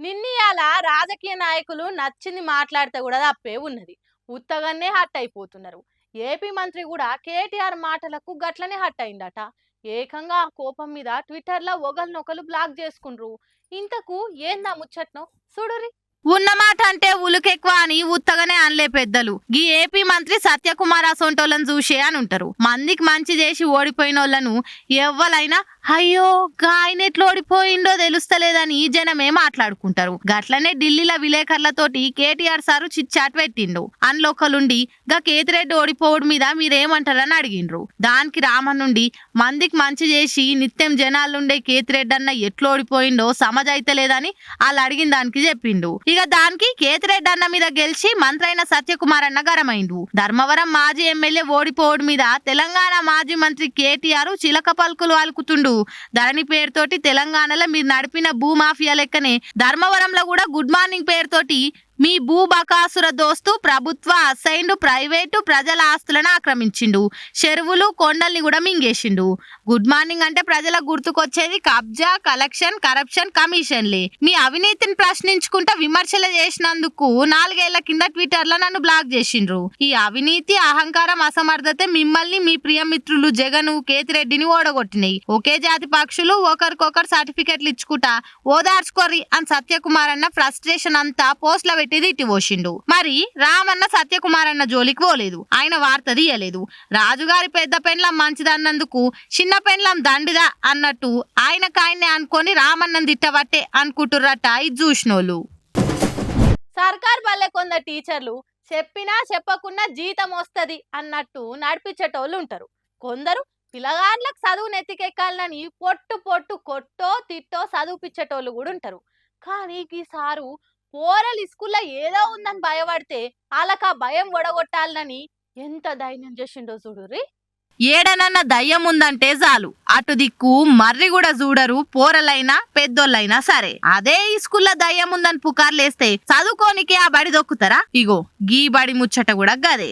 నిన్నీయాల రాజకీయ నాయకులు నచ్చింది మాట్లాడితే కూడా తప్పే ఉన్నది. ఉత్తగానే హట్ అయిపోతున్నారు. ఏపీ మంత్రి కూడా కేటీఆర్ మాటలకు గట్లనే హట్ అయిందట. ఏకంగా ఆ కోపం మీద ట్విట్టర్లో ఒకరినొకరు బ్లాక్ చేసుకుండ్రు. ఇంతకు ఏందా ముచ్చట్నో చూడురి. ఉన్నమాట అంటే ఉలుకెక్కువ అని ఉత్తగానే అనలే పెద్దలు. గీ ఏపీ మంత్రి సత్యకుమార్ అసొంటోళ్ళని చూసే అని ఉంటారు. మందికి మంచి చేసి ఓడిపోయిన వాళ్ళను ఎవ్వలైనా అయ్యో గాయన ఎట్లా ఓడిపోయిండో తెలుస్తలేదని జనమే మాట్లాడుకుంటారు. గట్లనే ఢిల్లీలో విలేకరులతోటి కేటీఆర్ సారు చిచ్చాట్ పెట్టిండు. అన్లోకలుండి గా కేతిరెడ్డి ఓడిపోవడం మీద మీరేమంటారని అడిగిండ్రు. దానికి రామన్ నుండి మందికి మంచి చేసి నిత్యం జనాలుండే కేతిరెడ్డి అన్న ఎట్లా ఓడిపోయిండో సమజైతే లేదని వాళ్ళు అడిగిన దానికి చెప్పిండు. ఇక దానికి కేతిరెడ్డి అన్న మీద గెలిచి మంత్రి అయిన సత్యకుమార్ అన్న గరమైండు. ధర్మవరం మాజీ ఎమ్మెల్యే ఓడిపోవడం మీద తెలంగాణ మాజీ మంత్రి కేటీఆర్ చిలక పలుకులు అలుకుతుండు. ధరణి పేరుతోటి తెలంగాణలో మీరు నడిపిన భూమాఫియా లెక్కనే ధర్మవరంలో కూడా గుడ్ మార్నింగ్ పేరుతోటి మీ భూబకాసుర దోస్తు ప్రభుత్వ అసైన్డ్ ప్రైవేటు ప్రజల ఆస్తులను ఆక్రమించిండు. చెరువులు కొండల్ని కూడా మింగేసిండు. గుడ్ మార్నింగ్ అంటే ప్రజలకు గుర్తుకొచ్చేది కబ్జా, కలెక్షన్, కరప్షన్, కమిషన్లే. మీ అవినీతిని ప్రశ్నించుకుంటా విమర్శలు చేసినందుకు 4 ఏళ్ల కింద ట్విట్టర్లో నన్ను బ్లాక్ చేసిండ్రు. ఈ అవినీతి, అహంకారం, అసమర్థత మిమ్మల్ని మీ ప్రియమిత్రులు జగన్, కేతిరెడ్డిని ఓడగొట్టినాయి. ఒకే జాతి పక్షులు ఒకరికొకరు సర్టిఫికెట్లు ఇచ్చుకుంటా ఓదార్చుకోర్రి అని సత్యకుమార్ అన్న ఫ్రస్ట్రేషన్ అంతా పోస్ట్ల తిట్టి పోసిండు. మరి రామన్న సత్యకుమార్ అన్న జోలికి పోలేదు. ఆయన వార్త తీయలేదు. రాజుగారి పెద్ద పెండ్లం మంచిదన్నందుకు చిన్న పెండ్లం దండిదా అన్నట్టు ఆయనకాయన్నే అనుకొని రామన్నను తిట్టబట్టే అనుకుంటుర్రట ఇది చూసినోళ్ళు. సర్కార్ బల్లె కొందరు టీచర్లు చెప్పినా చెప్పకున్నా జీతం వస్తది అన్నట్టు నడిపించేటోళ్ళు ఉంటారు. కొందరు పిల్లగాళ్ళకి చదువు నెత్తికెక్కాలని పొట్టు పొట్టు కొట్టో తిట్టో చదువుపిచ్చేటోళ్ళు కూడా ఉంటారు. కానీ ఈసారు పోరలు స్కూల్లో ఏదో ఉందని భయపడితే వాళ్ళకి ఆ భయం ఒడగొట్టాలని ఎంత ధైర్యం చేసిండో చూడుర్రి. ఏడనన్న దయ్యం ఉందంటే చాలు అటు దిక్కు మర్రి కూడా చూడరు. పోరలైనా పెద్దోళ్ళైనా సరే. అదే ఈ స్కూల్లో దయ్యం ఉందని పుకార్లేస్తే చదువుకోనికే ఆ బడి దొక్కుతారా? ఇగో గీ బడి ముచ్చట కూడా గదే.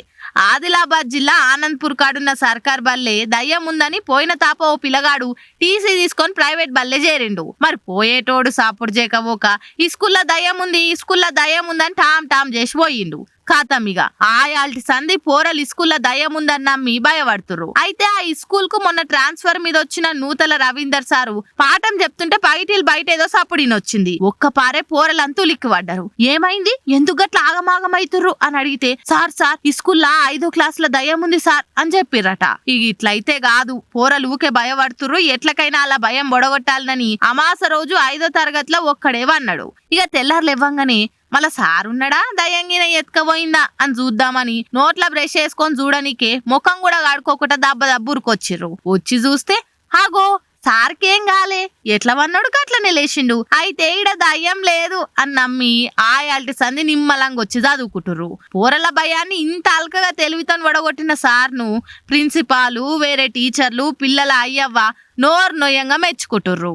ఆదిలాబాద్ జిల్లా ఆనంద్పూర్ కాడున్న సర్కార్ బల్లే దయ్యం ఉందని పోయిన తాప ఓ పిల్లగాడు టీసీ తీసుకొని ప్రైవేట్ బల్లే చేరిండు. మరి పోయేటోడు సాపుడు చేయకపోక ఈ స్కూల్లో దయ్యం ఉంది, ఈ స్కూల్లో దయ్యం ఉందని టామ్ చేసి పోయిండు. ఖాతమిగా ఆయాల్టి సంధి పోరలు స్కూల్లో దయ్యం ఉందని నమ్మి భయపడుతుర్రు. అయితే ఆ స్కూల్ కు మొన్న ట్రాన్స్ఫర్ మీద వచ్చిన నూతల రవీందర్ సారు పాఠం చెప్తుంటే బయట ఏదో సప్పుడినొచ్చింది. ఒక్క పారే పోరలంతా ఉలిక్కి పడ్డారు. ఏమైంది, ఎందుకు గట్ల ఆగమాగమైతుర్రు అని అడిగితే సార్ ఈ స్కూల్లో 5వ క్లాసులో దయ్యం ఉంది సార్ అని చెప్పిర్రట. ఇక ఇట్లయితే కాదు, పోరలు ఊకే భయపడుతుర్రు. ఎట్లకైనా అలా భయం బొడగొట్టాలని అమాస రోజు 5వ తరగతిలో ఒక్కడేవన్నాడు. ఇక తెల్లారులు ఇవ్వంగానే మళ్ళా సారున్నాడా దయ్యంగిన ఎత్తుకపోయిందా అని చూద్దామని నోట్ల బ్రష్ చేసుకొని చూడనికే ముఖం కూడా కడుకోకుండా దబ్బురుకొచ్చిర్రు. వచ్చి చూస్తే ఆగో సార్కేం కాలే, ఎట్లా వన్నాడు గట్లనే లేచిండు. అయితే ఈడ దయ్యం లేదు అని నమ్మి ఆయాల్టి సంధి నిమ్మలంగా వచ్చి చదువుకుంటుర్రు. పోరల భయాన్ని ఇంత అల్కగా తెలివితో వడగొట్టిన సార్ను ప్రిన్సిపాలు, వేరే టీచర్లు, పిల్లల అయ్యవ్వ నోరు నొయ్యంగా మెచ్చుకుంటుర్రు.